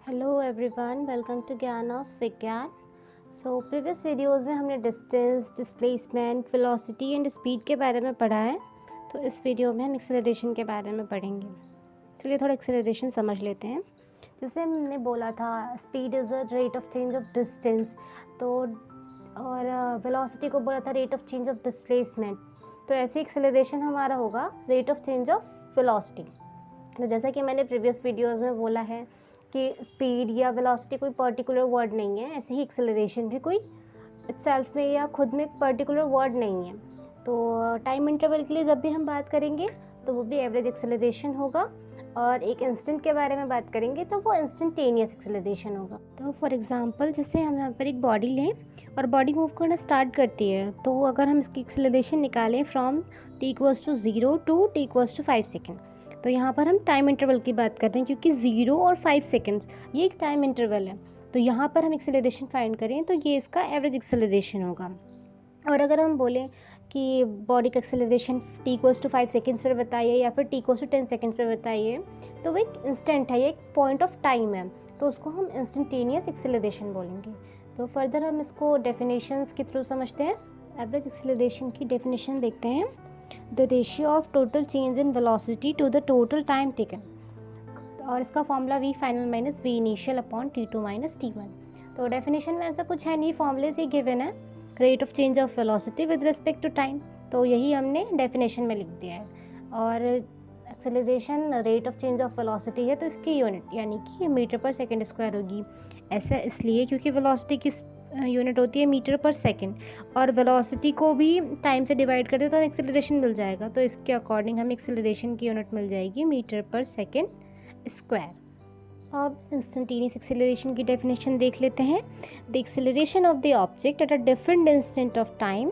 Hello everyone, welcome to ज्ञान of विज्ञान। So previous videos में हमने distance, displacement, velocity and speed के बारे में पढ़ा है। तो इस वीडियो में हम एक्सेलरेशन के बारे में पढ़ेंगे। चलिए थोड़ा एक्सेलरेशन समझ लेते हैं। जैसे हमने बोला था, speed is a rate of change of distance, तो और वेलोसिटी को बोला था rate of change of displacement. तो ऐसे एक्सेलरेशन हमारा होगा rate of change of velocity. तो जैसा कि मैंने प्रीवियस वीडियोज़ में बोला है कि स्पीड या वेलोसिटी कोई पर्टिकुलर वर्ड नहीं है, ऐसे ही एक्सेलरेशन भी कोई इटसेल्फ में या खुद में पर्टिकुलर वर्ड नहीं है। तो टाइम इंटरवल के लिए जब भी हम बात करेंगे तो वो भी एवरेज एक्सेलरेशन होगा, और एक इंस्टेंट के बारे में बात करेंगे तो वो इंस्टेंटेनियस एक्सेलरेशन होगा। तो फॉर एग्जांपल, जैसे हम यहाँ पर एक बॉडी लें और बॉडी मूव करना स्टार्ट करती है, तो अगर हम इसकी एक्सेलरेशन निकालें from t=0 to t=5 second, तो यहाँ पर हम टाइम इंटरवल की बात कर रहे हैं, क्योंकि 0 और 5 सेकेंड्स ये एक टाइम इंटरवल है। तो यहाँ पर हम एक्सेलरेशन फाइंड करें तो ये इसका एवरेज एक्सेलरेशन होगा। और अगर हम बोलें कि बॉडी का एक्सेलरेशन t=5 सेकेंड्स पर बताइए या फिर t=10 सेकेंड्स पर बताइए, तो वो एक इंस्टेंट है, ये एक पॉइंट ऑफ टाइम है, तो उसको हम इंस्टेंटेनियस एक्सेलरेशन बोलेंगे। तो फर्दर हम इसको डेफिनेशंस के थ्रू समझते हैं। एवरेज एक्सेलरेशन की डेफिनेशन देखते हैं। The ratio of total change in velocity to the total time taken, और इसका formula v final minus v initial upon t2 minus t1। तो डेफिनेशन में ऐसा कुछ है नहीं, फॉर्मूले से गिवन है rate of change of velocity with respect to time, तो यही हमने डेफिनेशन में लिख दिया है। और acceleration rate of change of velocity है, तो इसकी यूनिट यानी कि मीटर पर सेकेंड स्क्वायर होगी। ऐसा इसलिए क्योंकि वेलोसिटी की यूनिट होती है मीटर पर सेकेंड, और वेलोसिटी को भी टाइम से डिवाइड करते तो हमें एक्सेलरेशन मिल जाएगा, तो इसके अकॉर्डिंग हमें एक्सेलरेशन की यूनिट मिल जाएगी मीटर पर सेकेंड स्क्वायर। अब इंस्टेंटेनियस एक्सेलरेशन की डेफिनेशन देख लेते हैं। The acceleration of the object at a different instant of time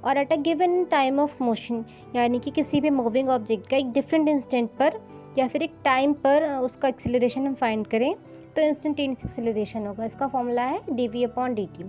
और at a given time of motion, यानी कि किसी भी मूविंग ऑब्जेक्ट का एक डिफरेंट इंस्टेंट पर या फिर एक टाइम पर उसका एक्सेलरेशन हम फाइंड करें तो इंस्टेंटेनियस एक्सेलरेशन होगा। इसका फॉर्मूला है dv/dt,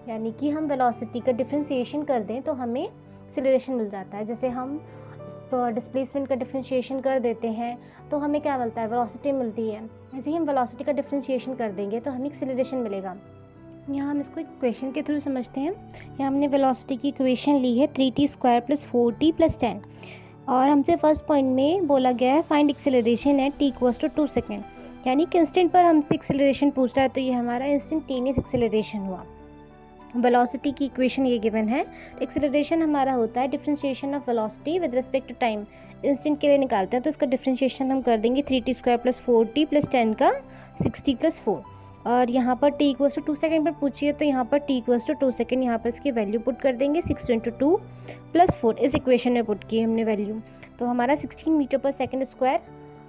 यानी कि हम वेलोसिटी का डिफ्रेंशिएशन कर दें तो हमें एक्सेलरेशन मिल जाता है। जैसे हम डिस्प्लेसमेंट का डिफ्रेंशिएशन कर देते हैं तो हमें क्या मिलता है, वेलोसिटी मिलती है। ऐसे ही हम वेलोसिटी का डिफ्रेंशिएशन कर देंगे तो हमें एक्सेलरेशन मिलेगा। यहाँ हम इसको इक्वेशन के थ्रू समझते हैं। यहाँ हमने वेलोसिटी की इक्वेशन ली है 3t² + 4t + 10, और हमसे फर्स्ट पॉइंट में बोला गया है find acceleration at t=2 second, यानी कि इंस्टेंट पर हमसे एक्सेलरेशन पूछ रहा है, तो ये हमारा इंस्टेंटेनियस एक्सेलरेशन हुआ। वेलोसिटी की इक्वेशन ये गिवन है। एक्सेलरेशन हमारा होता है differentiation of velocity with respect to time. Instant के लिए निकालते हैं तो इसका डिफरेंशिएशन हम कर देंगे 3t² + 4t + 10 का 60 + 4, और यहाँ पर t=2 सेकेंड पर पूछिए तो यहाँ पर t=2 सेकेंड, यहाँ पर इसकी वैल्यू पुट कर देंगे 6 × 2 + 4, इस इक्वेशन में पुट की हमने वैल्यू, तो हमारा 16 मीटर पर सेकेंड स्क्वायर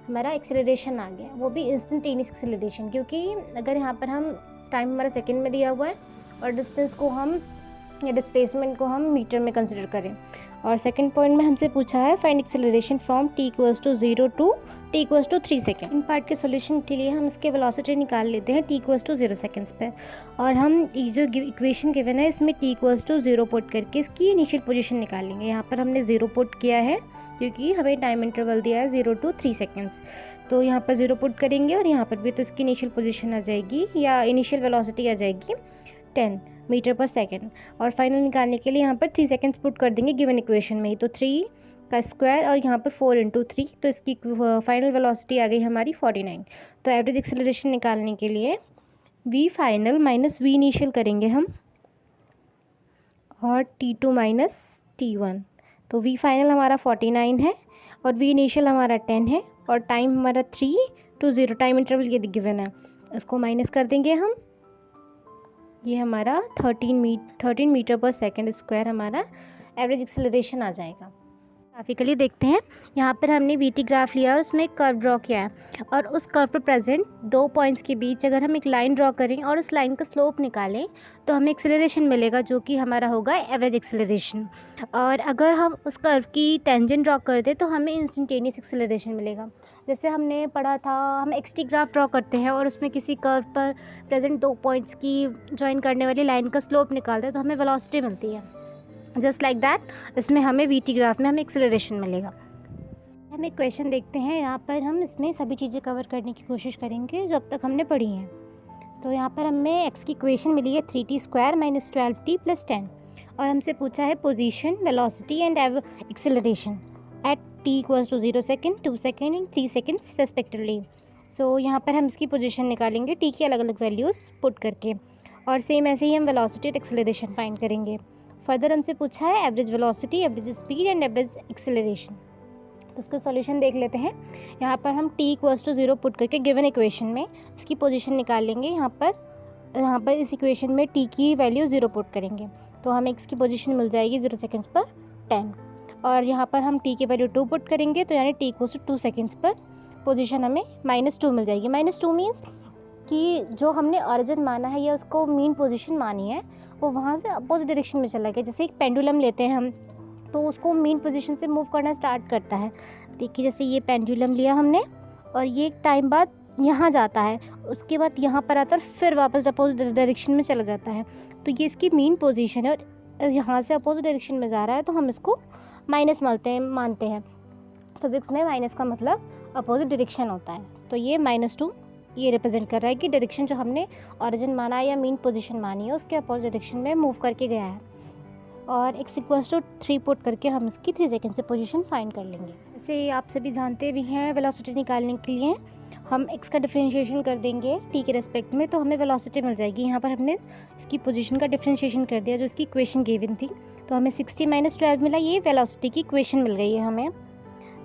हमारा एक्सेलरेशन आ गया, वो भी इंस्टेंटेनियस एक्सेलरेशन, क्योंकि अगर यहाँ पर हम टाइम हमारा सेकेंड में दिया हुआ है और डिस्टेंस को हम या डिस्प्लेसमेंट को हम मीटर में कंसिडर करें। और सेकंड पॉइंट में हमसे पूछा है find acceleration from t=0 to t=3 second. इन पार्ट के सॉल्यूशन के लिए हम इसके वेलोसिटी निकाल लेते हैं t=0 सेकेंड्स पर, और हम ये जो इक्वेशन गिवन है इसमें t=0 पुट करके इसकी इनिशियल पोजीशन निकालेंगे। यहाँ पर हमने 0 पुट किया है क्योंकि हमें टाइम इंटरवल दिया है 0 to 3 सेकेंड्स, तो यहाँ पर 0 पुट करेंगे और यहाँ पर भी तो इसकी इनिशियल पोजीशन आ जाएगी या इनिशियल वेलोसिटी आ जाएगी 10 मीटर पर सेकेंड, और फाइनल निकालने के लिए यहाँ पर 3 सेकेंड्स पुट कर देंगे गिवन इक्वेशन में ही, तो 3 का स्क्वायर और यहाँ पर 4 × 3, तो इसकी फाइनल वेलोसिटी आ गई हमारी 49। तो एवरेज एक्सेलरेशन निकालने के लिए v final minus v initial करेंगे हम, और t2 माइनस t1, तो v फाइनल हमारा 49 है और v इनिशियल हमारा 10 है, और टाइम हमारा 3 to 0 टाइम इंटरवल ये गिवन है, इसको माइनस कर देंगे हम, ये हमारा 13 मीटर पर सेकेंड स्क्वायर हमारा एवरेज एक्सेलरेशन आ जाएगा। ग्राफिकली देखते हैं, यहाँ पर हमने वीटी ग्राफ लिया और उसमें एक कर्व ड्रॉ किया है, और उस कर्व पर प्रेजेंट 2 पॉइंट्स के बीच अगर हम एक लाइन ड्रॉ करें और उस लाइन का स्लोप निकालें तो हमें एक्सेलरेशन मिलेगा, जो कि हमारा होगा एवरेज एक्सेलरेशन। और अगर हम उस कर्व की टेंजेंट ड्रॉ कर दें तो हमें इंस्टेंटेनियस एक्सेलरेशन मिलेगा। जैसे हमने पढ़ा था, हम एक्सटी ग्राफ ड्रॉ करते हैं और उसमें किसी कर्व पर प्रेजेंट 2 पॉइंट्स की ज्वाइन करने वाली लाइन का स्लोप निकालते हैं तो हमें वेलोसिटी मिलती है। जस्ट लाइक दैट इसमें हमें वीटी ग्राफ में हमें एक्सेलरेशन मिलेगा। हम एक क्वेश्चन देखते हैं, यहाँ पर हम इसमें सभी चीज़ें कवर करने की कोशिश करेंगे जो अब तक हमने पढ़ी हैं। तो यहाँ पर हमें x की इक्वेशन मिली है 3t² - 12t + 10 और हमसे पूछा है position, velocity and acceleration at t = 0 second, 2 second and 3 seconds respectively. So यहाँ पर हम इसकी पोजीशन निकालेंगे t की अलग अलग वैल्यूज़ पुट करके, और सेम ऐसे ही हम वेलोसिटी और एक्सेलरेशन फाइंड करेंगे। फर्दर हमसे पूछा है average velocity, average speed and average acceleration. तो उसका सॉल्यूशन देख लेते हैं। यहाँ पर हम t = 0 पुट करके गिवन इक्वेशन में इसकी पोजीशन निकालेंगे। यहाँ पर इस इक्वेशन में t की वैल्यू 0 पुट करेंगे तो हमें x की पोजीशन मिल जाएगी 0 सेकेंड्स पर 10, और यहाँ पर हम t की वैल्यू 2 पुट करेंगे तो यानी t = 2 सेकेंड्स पर पोजीशन हमें -2 मिल जाएगी। -2 मीन्स कि जो हमने ऑरिजिन माना है या उसको मीन पोजीशन मानी है वो वहाँ से अपोजिट डायरेक्शन में चला गया। जैसे एक पेंडुलम लेते हैं हम, तो उसको मेन पोजीशन से मूव करना स्टार्ट करता है। देखिए जैसे ये पेंडुलम लिया हमने और ये एक टाइम बाद यहाँ जाता है, उसके बाद यहाँ पर आता है, फिर वापस अपोजिट डायरेक्शन में चला जाता है। तो ये इसकी मेन पोजीशन है और यहाँ से अपोजिट डायरेक्शन में जा रहा है तो हम इसको माइनस मानते हैं। फिज़िक्स में माइनस का मतलब अपोजिट डायरेक्शन होता है। तो ये -2 ये रिप्रेजेंट कर रहा है कि डायरेक्शन जो हमने ऑरिजिन माना है या मेन पोजीशन मानी है उसके अपोजिट डायरेक्शन में मूव करके गया है। और x = 3 पुट करके हम इसकी 3 सेकेंड से पोजीशन फाइंड कर लेंगे। जैसे आप सभी जानते भी हैं वेलोसिटी निकालने के लिए हम x का डिफरेंशिएशन कर देंगे t के रेस्पेक्ट में तो हमें वेलोसिटी मिल जाएगी। यहाँ पर हमने इसकी पोजीशन का डिफरेंशिएशन कर दिया जो इसकी इक्वेशन गिवन थी, तो हमें 60 - 12 मिला। ये वेलोसिटी की इक्वेशन मिल गई है हमें।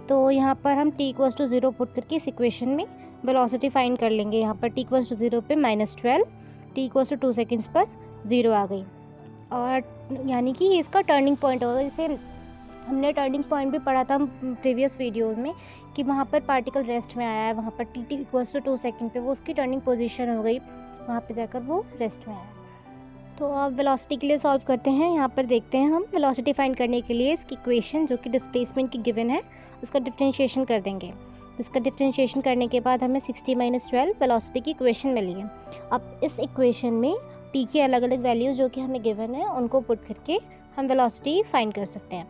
तो यहाँ पर हम t = 0 पुट करके इस इक्वेशन में वेलोसिटी फाइंड कर लेंगे। यहाँ पर t = 0 पे -12, t = 2 सेकेंड्स पर 0 आ गई, और यानी कि ये इसका टर्निंग पॉइंट होगा। जैसे हमने टर्निंग पॉइंट भी पढ़ा था प्रीवियस वीडियोज़ में कि वहाँ पर पार्टिकल रेस्ट में आया है, वहाँ पर t = 2 सेकेंड पे वो उसकी टर्निंग पोजीशन हो गई, वहाँ पे जाकर वो रेस्ट में आया। तो अब वेलोसिटी के लिए सॉल्व करते हैं। यहाँ पर देखते हैं हम वेलोसिटी फाइंड करने के लिए इसकी इक्वेशन जो कि डिस्प्लेसमेंट की गिवन है उसका डिफरेंशिएशन कर देंगे। इसका डिफरेंशिएशन करने के बाद हमें 60 - 12 वेलोसिटी की इक्वेशन मिली है। अब इस इक्वेशन में t की अलग अलग वैल्यूज़ जो कि हमें गिवन है उनको पुट करके हम वेलोसिटी फाइंड कर सकते हैं।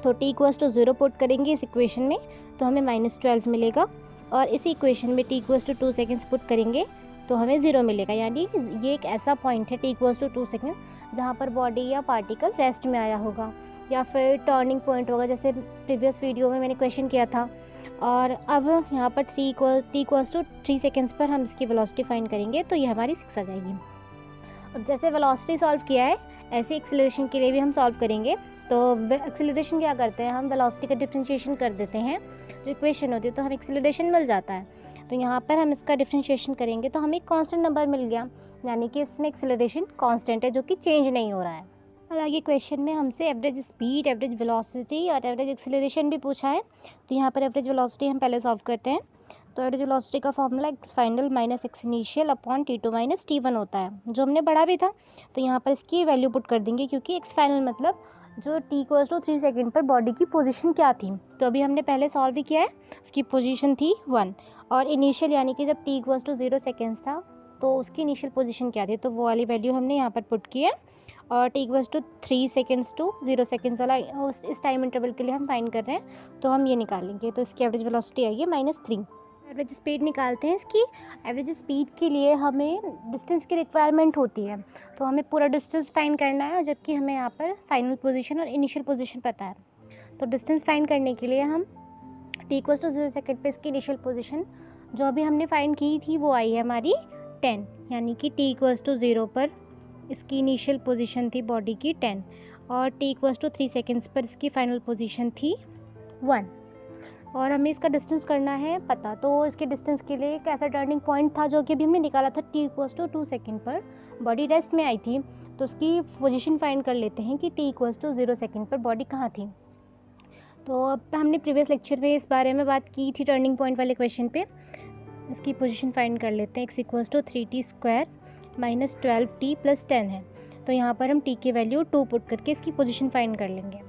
तो t = 0 पुट करेंगे इस इक्वेशन में तो हमें -12 मिलेगा, और इसी इक्वेशन में t = 2 सेकेंड्स पुट करेंगे तो हमें 0 मिलेगा। यानी ये एक ऐसा पॉइंट है t = 2 सेकेंड जहाँ पर बॉडी या पार्टिकल रेस्ट में आया होगा या फिर टर्निंग पॉइंट होगा, जैसे प्रीवियस वीडियो में मैंने क्वेश्चन किया था। और अब यहाँ पर t = 3 सेकेंड्स पर हम इसकी वेलोसिटी फाइंड करेंगे तो ये हमारी 6 आ जाएगी। अब जैसे वेलोसिटी सॉल्व किया है ऐसे एक्सेलरेशन के लिए भी हम सॉल्व करेंगे। तो एक्सेलरेशन क्या करते हैं, हम वेलोसिटी का डिफरेंशिएशन कर देते हैं, जो इक्वेशन होती है तो हमें एक्सेलरेशन मिल जाता है। तो यहाँ पर हम इसका डिफरेंशिएशन करेंगे तो हमें एक कांस्टेंट नंबर मिल गया, यानी कि इसमें एक्सेलरेशन कांस्टेंट है जो कि चेंज नहीं हो रहा है। हालांकि क्वेश्चन में हमसे एवरेज स्पीड, एवरेज वेलोसिटी और एवरेज एक्सेलरेशन भी पूछा है। तो यहाँ पर एवरेज वेलोसिटी हम पहले सॉल्व करते हैं। तो एवरेज वेलोसिटी का formula x final - x initial upon t2 - t1 होता है, जो हमने पढ़ा भी था। तो यहाँ पर इसकी वैल्यू पुट कर देंगे क्योंकि x फाइनल मतलब जो t = 3 सेकेंड पर बॉडी की पोजीशन क्या थी, तो अभी हमने पहले सॉल्व भी किया है, उसकी पोजीशन थी 1, और इनिशियल यानी कि जब t = 0 सेकेंड्स था तो उसकी इनिशियल पोजीशन क्या थी, तो वो वाली वैल्यू हमने यहाँ पर पुट की है। और t = 3 सेकेंड्स टू 0 सेकेंड्स वाला इस टाइम इंटरवल के लिए हम फाइंड कर रहे हैं तो हम ये निकालेंगे। तो इसकी एवरेज वेलोसिटी आई है -3। एवरेज स्पीड निकालते हैं। इसकी एवरेज स्पीड के लिए हमें डिस्टेंस की रिक्वायरमेंट होती है, तो हमें पूरा डिस्टेंस फाइंड करना है, जबकि हमें यहाँ पर फाइनल पोजीशन और इनिशियल पोजीशन पता है। तो डिस्टेंस फाइंड करने के लिए हम t = 0 सेकेंड पे इसकी इनिशियल पोजीशन जो अभी हमने फाइंड की थी वो आई है हमारी 10, यानी कि t = 0 पर इसकी इनिशियल पोजीशन थी बॉडी की 10, और t = 3 सेकेंड्स पर इसकी फाइनल पोजीशन थी 1, और हमें इसका डिस्टेंस करना है पता। तो इसके डिस्टेंस के लिए एक ऐसा टर्निंग पॉइंट था जो कि अभी हमने निकाला था, t = 2 सेकेंड पर बॉडी रेस्ट में आई थी, तो उसकी पोजीशन फाइंड कर लेते हैं कि t = 0 सेकेंड पर बॉडी कहाँ थी। तो अब हमने प्रीवियस लेक्चर में इस बारे में बात की थी टर्निंग पॉइंट वाले क्वेश्चन पे। इसकी पोजीशन फाइंड कर लेते हैं। x = 3t² - 12t + 10 है, तो यहाँ पर हम t की वैल्यू 2 पुट करके इसकी पोजीशन फाइंड कर लेंगे।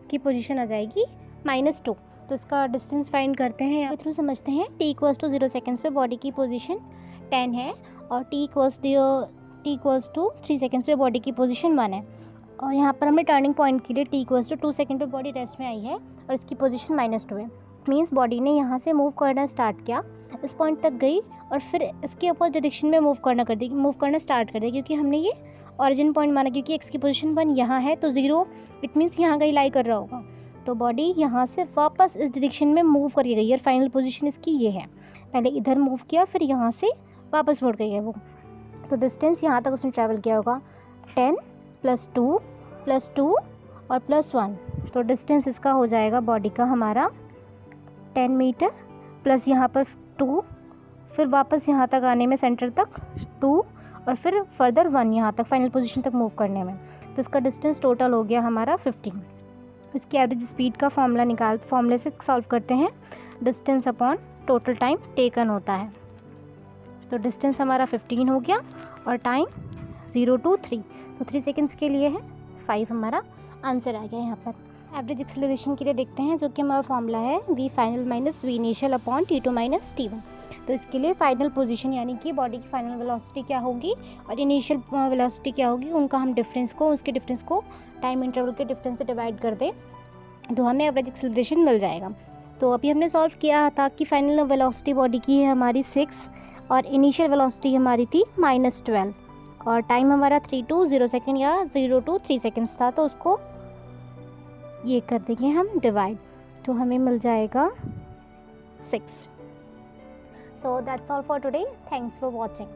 इसकी पोजीशन आ जाएगी -2। तो इसका डिस्टेंस फाइंड करते हैं या थ्रू समझते हैं। t = 0 सेकेंड्स पे बॉडी की पोजीशन 10 है और t = 3 सेकेंड्स पे बॉडी की पोजीशन 1 है, और यहाँ पर हमने टर्निंग पॉइंट के लिए t = 2 सेकेंड पे बॉडी रेस्ट में आई है और इसकी पोजीशन -2 है। इट मीन्स बॉडी ने यहाँ से मूव करना स्टार्ट किया, इस पॉइंट तक गई और फिर इसके अपोजिट डायरेक्शन में मूव करना स्टार्ट कर दिया, क्योंकि हमने ये ऑरिजिन पॉइंट माना, क्योंकि एक्स की पोजीशन 1 यहाँ है तो 0 इट मीन्स यहाँ कहीं लाई कर रहा होगा। तो बॉडी यहाँ से वापस इस डायरेक्शन में मूव करके गई और फाइनल पोजीशन इसकी ये है। पहले इधर मूव किया, फिर यहाँ से वापस मुड़ गई है वो। तो डिस्टेंस यहाँ तक उसने ट्रैवल किया होगा 10 + 2 + 2 और +1। तो डिस्टेंस इसका हो जाएगा बॉडी का हमारा 10 मीटर प्लस यहाँ पर 2, फिर वापस यहाँ तक आने में सेंटर तक 2 और फिर फर्दर 1 यहाँ तक फाइनल पोजीशन तक मूव करने में। तो इसका डिस्टेंस टोटल हो गया हमारा 15। इसकी एवरेज स्पीड का फॉर्मूले से सॉल्व करते हैं, distance upon total time taken होता है। तो डिस्टेंस हमारा 15 हो गया और टाइम 0 to 3, तो 3 सेकेंड्स के लिए है 5 हमारा आंसर आ गया यहाँ पर। एवरेज एक्सेलरेशन के लिए देखते हैं, जो कि हमारा फॉर्मूला है v final - v initial upon t2 - t1। तो इसके लिए फाइनल पोजीशन यानी कि बॉडी की फाइनल वेलोसिटी क्या होगी और इनिशियल वेलोसिटी क्या होगी, उनका हम उसके डिफरेंस को टाइम इंटरवल के डिफरेंस से डिवाइड कर दें तो हमें एवरेज एक्सेलरेशन मिल जाएगा। तो अभी हमने सॉल्व किया था कि फाइनल वेलोसिटी बॉडी की है हमारी 6 और इनिशियल वेलोसिटी हमारी थी -12 और टाइम हमारा 3 to 0 सेकेंड या 0 to 3 सेकेंड्स था। तो उसको ये कर देंगे हम डिवाइड, तो हमें मिल जाएगा 6। So that's all for today. Thanks for watching.